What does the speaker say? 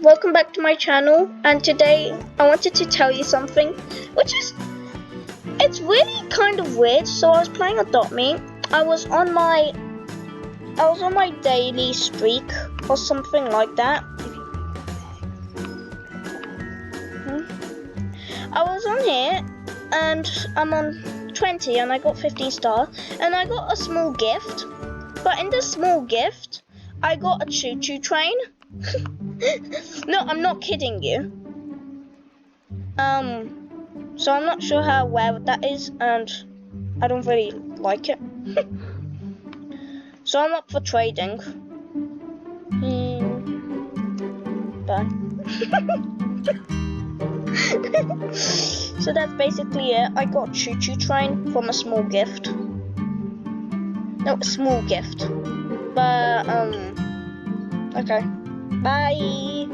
welcome back to my channel, and today I wanted to tell you something it's really kind of weird. So I was playing Adopt Me. I was on my daily streak or something like that. I was on here and I'm on 20 and I got 15 stars and I got a small gift, but in this small gift I got a choo-choo train. No, I'm not kidding you. So I'm not sure how aware that is, and I don't really like it. So I'm up for trading. Bye. So that's basically it. I got a choo-choo train from a small gift. No, a small gift. But okay. Bye.